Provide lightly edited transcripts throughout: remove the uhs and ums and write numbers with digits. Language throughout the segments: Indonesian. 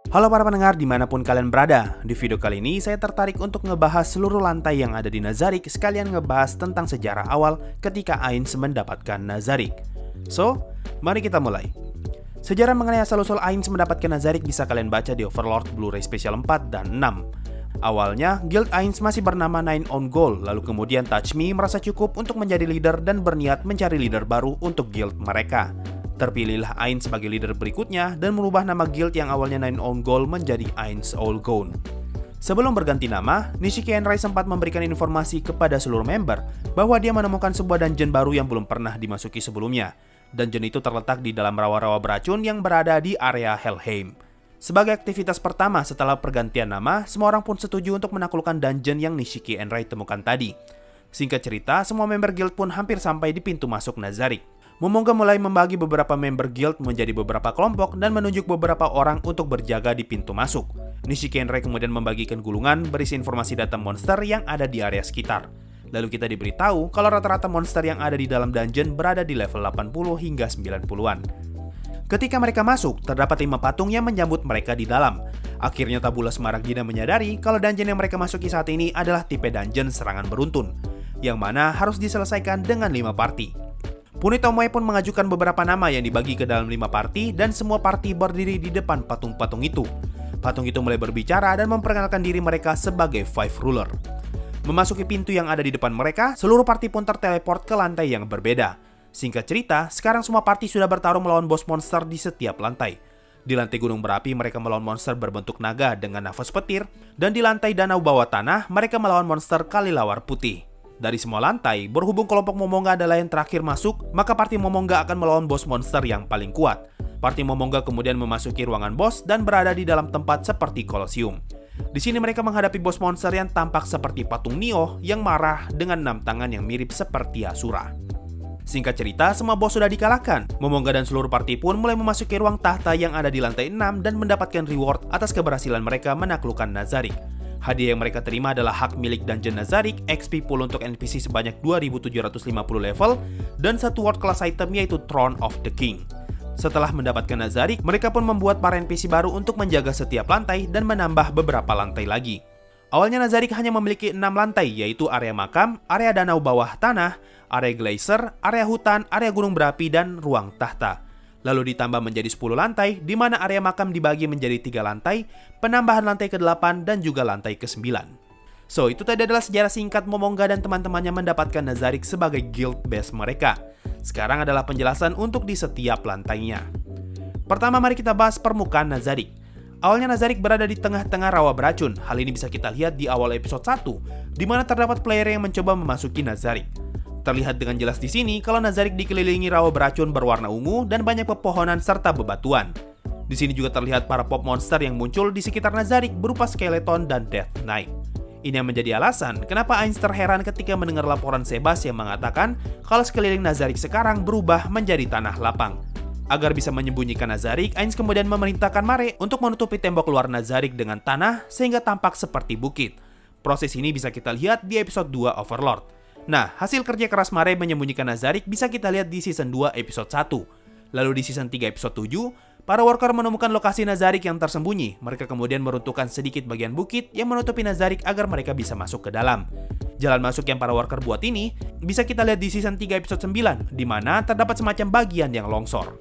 Halo para pendengar dimanapun kalian berada. Di video kali ini saya tertarik untuk ngebahas seluruh lantai yang ada di Nazarik, sekalian ngebahas tentang sejarah awal ketika Ainz mendapatkan Nazarik. So, mari kita mulai. Sejarah mengenai asal-usul Ainz mendapatkan Nazarik bisa kalian baca di Overlord Blu-ray Special 4 dan 6. Awalnya, Guild Ainz masih bernama Nine on Gold, lalu kemudian Touch Me merasa cukup untuk menjadi leader dan berniat mencari leader baru untuk guild mereka. Terpilihlah Ainz sebagai leader berikutnya dan merubah nama guild yang awalnya Nine on Gold menjadi Ainz All Gone. Sebelum berganti nama, Nishiki Enrai sempat memberikan informasi kepada seluruh member bahwa dia menemukan sebuah dungeon baru yang belum pernah dimasuki sebelumnya. Dungeon itu terletak di dalam rawa-rawa beracun yang berada di area Helheim. Sebagai aktivitas pertama setelah pergantian nama, semua orang pun setuju untuk menaklukkan dungeon yang Nishiki Enrai temukan tadi. Singkat cerita, semua member guild pun hampir sampai di pintu masuk Nazarik. Momonga mulai membagi beberapa member guild menjadi beberapa kelompok dan menunjuk beberapa orang untuk berjaga di pintu masuk. Nishiki Enrai kemudian membagikan gulungan berisi informasi data monster yang ada di area sekitar. Lalu kita diberitahu kalau rata-rata monster yang ada di dalam dungeon berada di level 80 hingga 90-an. Ketika mereka masuk, terdapat 5 patung yang menyambut mereka di dalam. Akhirnya Tabula Smaragdina menyadari kalau dungeon yang mereka masuki saat ini adalah tipe dungeon serangan beruntun, yang mana harus diselesaikan dengan 5 party. Punit Tomoe pun mengajukan beberapa nama yang dibagi ke dalam 5 party dan semua party berdiri di depan patung-patung itu. Patung itu mulai berbicara dan memperkenalkan diri mereka sebagai Five Ruler. Memasuki pintu yang ada di depan mereka, seluruh party pun terteleport ke lantai yang berbeda. Singkat cerita, sekarang semua party sudah bertarung melawan boss monster di setiap lantai. Di lantai gunung berapi, mereka melawan monster berbentuk naga dengan nafas petir, dan di lantai danau bawah tanah, mereka melawan monster kalilawar putih. Dari semua lantai, berhubung kelompok Momonga adalah yang terakhir masuk, maka party Momonga akan melawan boss monster yang paling kuat. Party Momonga kemudian memasuki ruangan boss dan berada di dalam tempat seperti Kolosium. Di sini mereka menghadapi boss monster yang tampak seperti patung Nioh yang marah dengan 6 tangan yang mirip seperti Asura. Singkat cerita, semua boss sudah dikalahkan. Momonga dan seluruh party pun mulai memasuki ruang tahta yang ada di lantai 6 dan mendapatkan reward atas keberhasilan mereka menaklukkan Nazarik. Hadiah yang mereka terima adalah hak milik Dungeon Nazarik, XP pool untuk NPC sebanyak 2750 level, dan satu word class item yaitu Throne of the King. Setelah mendapatkan Nazarik, mereka pun membuat para NPC baru untuk menjaga setiap lantai dan menambah beberapa lantai lagi. Awalnya Nazarik hanya memiliki 6 lantai, yaitu area makam, area danau bawah tanah, area glacier, area hutan, area gunung berapi, dan ruang tahta. Lalu ditambah menjadi 10 lantai, di mana area makam dibagi menjadi 3 lantai, penambahan lantai ke-8 dan juga lantai ke-9. So, itu tadi adalah sejarah singkat Momonga dan teman-temannya mendapatkan Nazarik sebagai guild base mereka. Sekarang adalah penjelasan untuk di setiap lantainya. Pertama, mari kita bahas permukaan Nazarik. Awalnya Nazarik berada di tengah-tengah rawa beracun. Hal ini bisa kita lihat di awal episode 1, di mana terdapat player yang mencoba memasuki Nazarik. Terlihat dengan jelas di sini kalau Nazarik dikelilingi rawa beracun berwarna ungu dan banyak pepohonan serta bebatuan. Di sini juga terlihat para pop monster yang muncul di sekitar Nazarik berupa Skeleton dan Death Knight. Ini yang menjadi alasan kenapa Ainz terheran ketika mendengar laporan Sebas yang mengatakan kalau sekeliling Nazarik sekarang berubah menjadi tanah lapang. Agar bisa menyembunyikan Nazarik, Ainz kemudian memerintahkan Mare untuk menutupi tembok luar Nazarik dengan tanah sehingga tampak seperti bukit. Proses ini bisa kita lihat di episode 2 Overlord. Nah, hasil kerja keras Mare menyembunyikan Nazarik bisa kita lihat di season 2 episode 1. Lalu di season 3 episode 7, para worker menemukan lokasi Nazarik yang tersembunyi. Mereka kemudian meruntuhkan sedikit bagian bukit yang menutupi Nazarik agar mereka bisa masuk ke dalam. Jalan masuk yang para worker buat ini bisa kita lihat di season 3 episode 9, di mana terdapat semacam bagian yang longsor.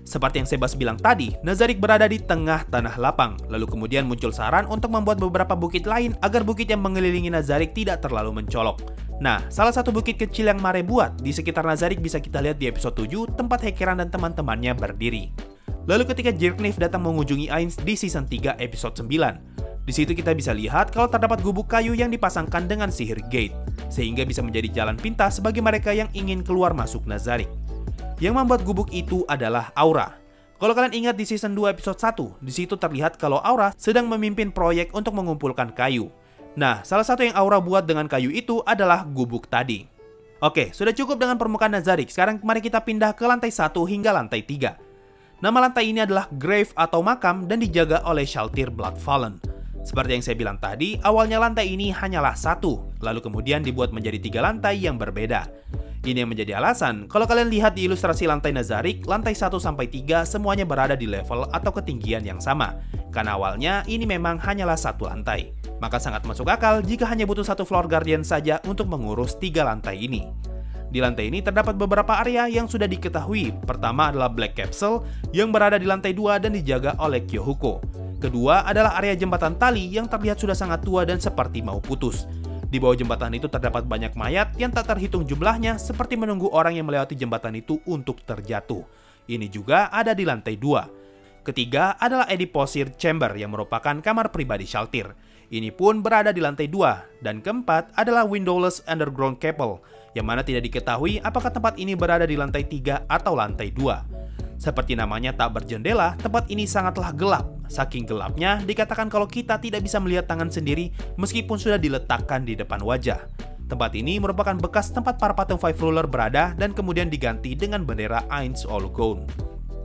Seperti yang Sebas bilang tadi, Nazarik berada di tengah tanah lapang. Lalu kemudian muncul saran untuk membuat beberapa bukit lain agar bukit yang mengelilingi Nazarik tidak terlalu mencolok. Nah, salah satu bukit kecil yang Mare buat di sekitar Nazarik bisa kita lihat di episode 7, tempat Hekeran dan teman-temannya berdiri. Lalu ketika Jerkniff datang mengunjungi Ainz di season 3 episode 9. Di situ kita bisa lihat kalau terdapat gubuk kayu yang dipasangkan dengan sihir gate, sehingga bisa menjadi jalan pintas bagi mereka yang ingin keluar masuk Nazarik. Yang membuat gubuk itu adalah Aura. Kalau kalian ingat di season 2 episode 1, di situ terlihat kalau Aura sedang memimpin proyek untuk mengumpulkan kayu. Nah, salah satu yang Aura buat dengan kayu itu adalah gubuk tadi. Oke, sudah cukup dengan permukaan Nazarik. Sekarang mari kita pindah ke lantai 1 hingga lantai 3. Nama lantai ini adalah Grave atau makam dan dijaga oleh Shaltir Bloodfallen. Seperti yang saya bilang tadi, awalnya lantai ini hanyalah 1, lalu kemudian dibuat menjadi 3 lantai yang berbeda. Ini yang menjadi alasan kalau kalian lihat di ilustrasi lantai Nazarick, lantai 1-3 semuanya berada di level atau ketinggian yang sama. Karena awalnya ini memang hanyalah satu lantai. Maka sangat masuk akal jika hanya butuh satu floor guardian saja untuk mengurus 3 lantai ini. Di lantai ini terdapat beberapa area yang sudah diketahui. Pertama adalah Black Capsule yang berada di lantai 2 dan dijaga oleh Kyohuko. Kedua adalah area jembatan tali yang terlihat sudah sangat tua dan seperti mau putus. Di bawah jembatan itu terdapat banyak mayat yang tak terhitung jumlahnya seperti menunggu orang yang melewati jembatan itu untuk terjatuh. Ini juga ada di lantai 2. Ketiga adalah Adiposir Chamber yang merupakan kamar pribadi Shaltir. Ini pun berada di lantai 2. Dan keempat adalah Windowless Underground Chapel, yang mana tidak diketahui apakah tempat ini berada di lantai 3 atau lantai 2. Seperti namanya tak berjendela, tempat ini sangatlah gelap. Saking gelapnya, dikatakan kalau kita tidak bisa melihat tangan sendiri meskipun sudah diletakkan di depan wajah. Tempat ini merupakan bekas tempat para patung Five Ruler berada dan kemudian diganti dengan bendera Ainz Ol Gown.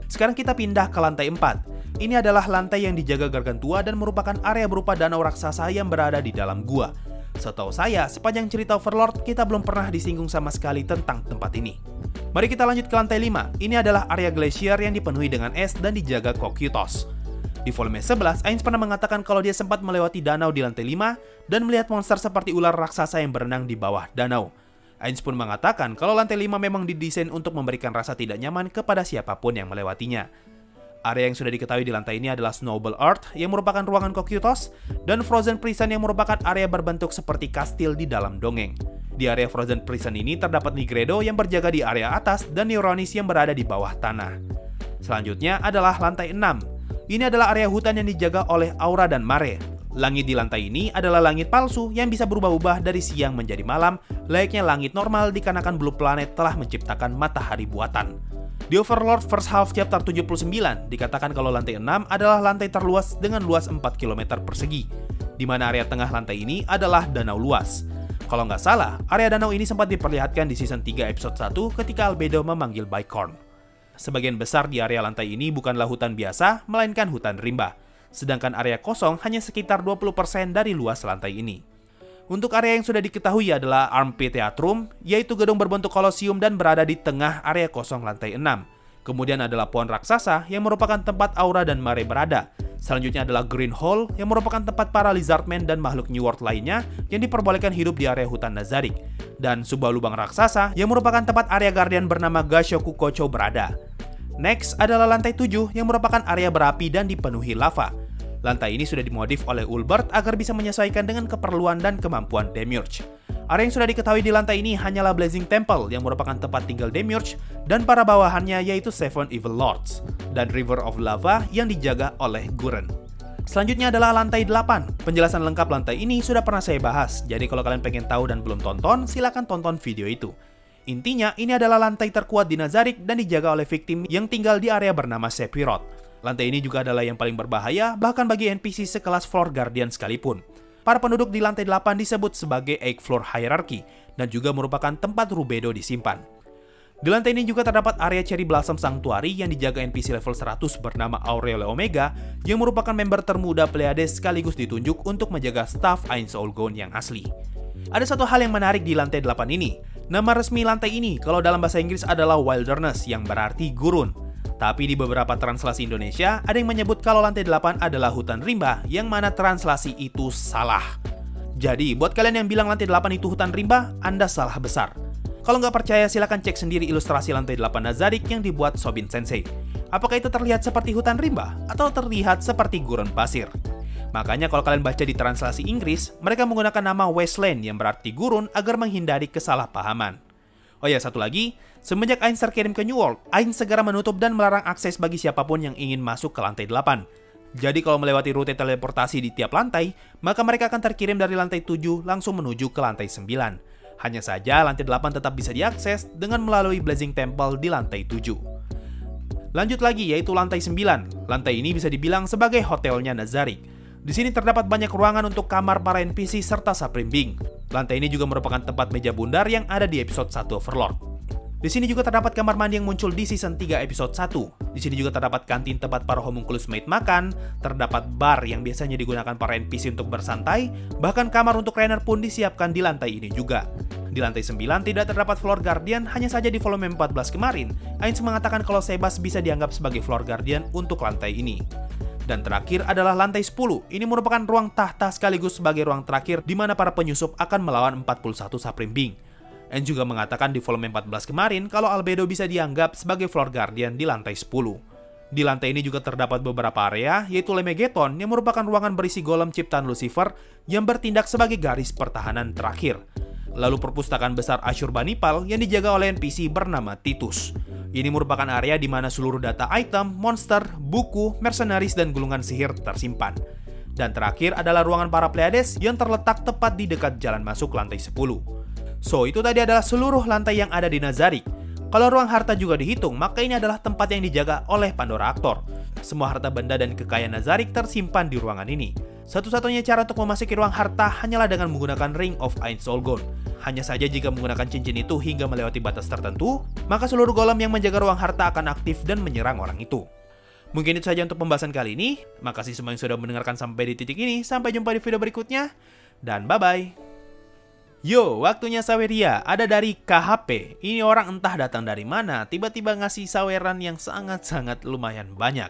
Sekarang kita pindah ke lantai 4. Ini adalah lantai yang dijaga Gargantua dan merupakan area berupa danau raksasa yang berada di dalam gua. Setahu saya, sepanjang cerita Overlord, kita belum pernah disinggung sama sekali tentang tempat ini. Mari kita lanjut ke lantai 5. Ini adalah area glasier yang dipenuhi dengan es dan dijaga Cocytus. Di volume 11, Ainz pernah mengatakan kalau dia sempat melewati danau di lantai 5 dan melihat monster seperti ular raksasa yang berenang di bawah danau. Ainz pun mengatakan kalau lantai 5 memang didesain untuk memberikan rasa tidak nyaman kepada siapapun yang melewatinya. Area yang sudah diketahui di lantai ini adalah Snowball Earth yang merupakan ruangan Cocytus dan Frozen Prison yang merupakan area berbentuk seperti kastil di dalam dongeng. Di area Frozen Prison ini terdapat Nigredo yang berjaga di area atas dan Neuronis yang berada di bawah tanah. Selanjutnya adalah lantai 6. Ini adalah area hutan yang dijaga oleh Aura dan Mare. Langit di lantai ini adalah langit palsu yang bisa berubah-ubah dari siang menjadi malam, layaknya langit normal dikarenakan Blue Planet telah menciptakan matahari buatan. Di Overlord First Half Chapter 79, dikatakan kalau lantai 6 adalah lantai terluas dengan luas 4 km persegi, di mana area tengah lantai ini adalah danau luas. Kalau nggak salah, area danau ini sempat diperlihatkan di Season 3 Episode 1 ketika Albedo memanggil Bicorn. Sebagian besar di area lantai ini bukanlah hutan biasa, melainkan hutan rimba. Sedangkan area kosong hanya sekitar 20% dari luas lantai ini. Untuk area yang sudah diketahui adalah Amphitheatrum, yaitu gedung berbentuk kolosium dan berada di tengah area kosong lantai 6. Kemudian adalah pohon raksasa yang merupakan tempat Aura dan Mare berada. Selanjutnya adalah Green Hole yang merupakan tempat para Lizardmen dan makhluk New World lainnya yang diperbolehkan hidup di area hutan Nazarick. Dan sebuah lubang raksasa yang merupakan tempat area Guardian bernama Gashoku Kocho berada. Next adalah lantai 7 yang merupakan area berapi dan dipenuhi lava. Lantai ini sudah dimodif oleh Ulbert agar bisa menyesuaikan dengan keperluan dan kemampuan Demiurge. Area yang sudah diketahui di lantai ini hanyalah Blazing Temple yang merupakan tempat tinggal Demiurge dan para bawahannya yaitu Seven Evil Lords, dan River of Lava yang dijaga oleh Gurren. Selanjutnya adalah lantai 8. Penjelasan lengkap lantai ini sudah pernah saya bahas, jadi kalau kalian pengen tahu dan belum tonton, silahkan tonton video itu. Intinya, ini adalah lantai terkuat di Nazarick dan dijaga oleh victim yang tinggal di area bernama Sephiroth. Lantai ini juga adalah yang paling berbahaya, bahkan bagi NPC sekelas Floor Guardian sekalipun. Para penduduk di lantai 8 disebut sebagai Eighth Floor Hierarchy, dan juga merupakan tempat Rubedo disimpan. Di lantai ini juga terdapat area Cherry Blossom Sanctuary yang dijaga NPC level 100 bernama Aureole Omega, yang merupakan member termuda Pleiades sekaligus ditunjuk untuk menjaga staf Ainz Ol Gown yang asli. Ada satu hal yang menarik di lantai 8 ini. Nama resmi lantai ini kalau dalam bahasa Inggris adalah Wilderness, yang berarti gurun. Tapi di beberapa translasi Indonesia, ada yang menyebut kalau lantai 8 adalah hutan rimba, yang mana translasi itu salah. Jadi, buat kalian yang bilang lantai 8 itu hutan rimba, Anda salah besar. Kalau nggak percaya, silahkan cek sendiri ilustrasi lantai 8 Nazarick yang dibuat Sobin Sensei. Apakah itu terlihat seperti hutan rimba, atau terlihat seperti gurun pasir? Makanya kalau kalian baca di translasi Inggris, mereka menggunakan nama Wasteland yang berarti gurun agar menghindari kesalahpahaman. Oh ya, satu lagi, semenjak Ainz terkirim ke New World, Ainz segera menutup dan melarang akses bagi siapapun yang ingin masuk ke lantai 8. Jadi kalau melewati rute teleportasi di tiap lantai, maka mereka akan terkirim dari lantai 7 langsung menuju ke lantai 9. Hanya saja lantai 8 tetap bisa diakses dengan melalui Blazing Temple di lantai 7. Lanjut lagi, yaitu lantai 9. Lantai ini bisa dibilang sebagai hotelnya Nazarick. Di sini terdapat banyak ruangan untuk kamar para NPC serta Supreme Being. Lantai ini juga merupakan tempat meja bundar yang ada di episode 1 Overlord. Di sini juga terdapat kamar mandi yang muncul di season 3 episode 1. Di sini juga terdapat kantin tempat para homunculus maid makan, terdapat bar yang biasanya digunakan para NPC untuk bersantai, bahkan kamar untuk trainer pun disiapkan di lantai ini juga. Di lantai 9 tidak terdapat floor guardian, hanya saja di volume 14 kemarin, Ainz mengatakan kalau Sebas bisa dianggap sebagai floor guardian untuk lantai ini. Dan terakhir adalah lantai 10. Ini merupakan ruang tahta sekaligus sebagai ruang terakhir di mana para penyusup akan melawan 41 Supreme Being. Ainz juga mengatakan di volume 14 kemarin kalau Albedo bisa dianggap sebagai floor guardian di lantai 10. Di lantai ini juga terdapat beberapa area, yaitu Lemegeton yang merupakan ruangan berisi golem ciptaan Lucifer yang bertindak sebagai garis pertahanan terakhir. Lalu perpustakaan besar Ashurbanipal yang dijaga oleh NPC bernama Titus. Ini merupakan area di mana seluruh data item, monster, buku, mercenaries, dan gulungan sihir tersimpan. Dan terakhir adalah ruangan para Pleiades yang terletak tepat di dekat jalan masuk lantai 10. So, itu tadi adalah seluruh lantai yang ada di Nazarick. Kalau ruang harta juga dihitung, maka ini adalah tempat yang dijaga oleh Pandora Actor. Semua harta benda dan kekayaan Nazarick tersimpan di ruangan ini. Satu-satunya cara untuk memasuki ruang harta hanyalah dengan menggunakan Ring of Ainz Olgon. Hanya saja jika menggunakan cincin itu hingga melewati batas tertentu, maka seluruh golem yang menjaga ruang harta akan aktif dan menyerang orang itu. Mungkin itu saja untuk pembahasan kali ini. Makasih semua yang sudah mendengarkan sampai di titik ini. Sampai jumpa di video berikutnya. Dan bye-bye. Yo, waktunya saweria. Ada dari KHP. Ini orang entah datang dari mana, tiba-tiba ngasih saweran yang sangat-sangat lumayan banyak.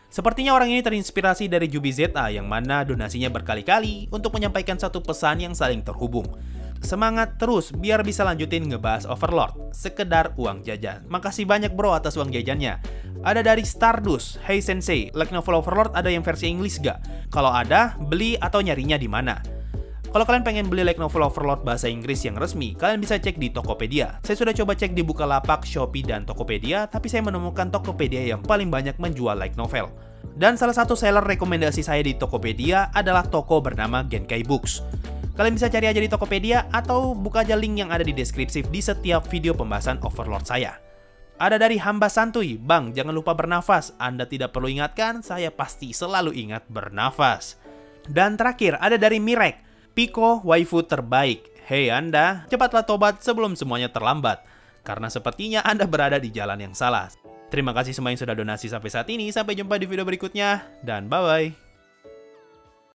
Sepertinya orang ini terinspirasi dari Jubi ZA yang mana donasinya berkali-kali untuk menyampaikan satu pesan yang saling terhubung. Semangat terus biar bisa lanjutin ngebahas Overlord. Sekedar uang jajan. Makasih banyak bro atas uang jajannya. Ada dari Stardust. Hey Sensei, light novel Overlord ada yang versi Inggris gak? Kalau ada, beli atau nyarinya di mana? Kalau kalian pengen beli light novel Overlord bahasa Inggris yang resmi, kalian bisa cek di Tokopedia. Saya sudah coba cek di Bukalapak, Shopee, dan Tokopedia, tapi saya menemukan Tokopedia yang paling banyak menjual light novel. Dan salah satu seller rekomendasi saya di Tokopedia adalah toko bernama Genkai Books. Kalian bisa cari aja di Tokopedia atau buka aja link yang ada di deskripsi di setiap video pembahasan Overlord saya. Ada dari Hamba Santuy, Bang, jangan lupa bernafas. Anda tidak perlu ingatkan, saya pasti selalu ingat bernafas. Dan terakhir ada dari Mirek. Pico, waifu terbaik. Hei Anda, cepatlah tobat sebelum semuanya terlambat. Karena sepertinya Anda berada di jalan yang salah. Terima kasih semua yang sudah donasi sampai saat ini. Sampai jumpa di video berikutnya. Dan bye-bye.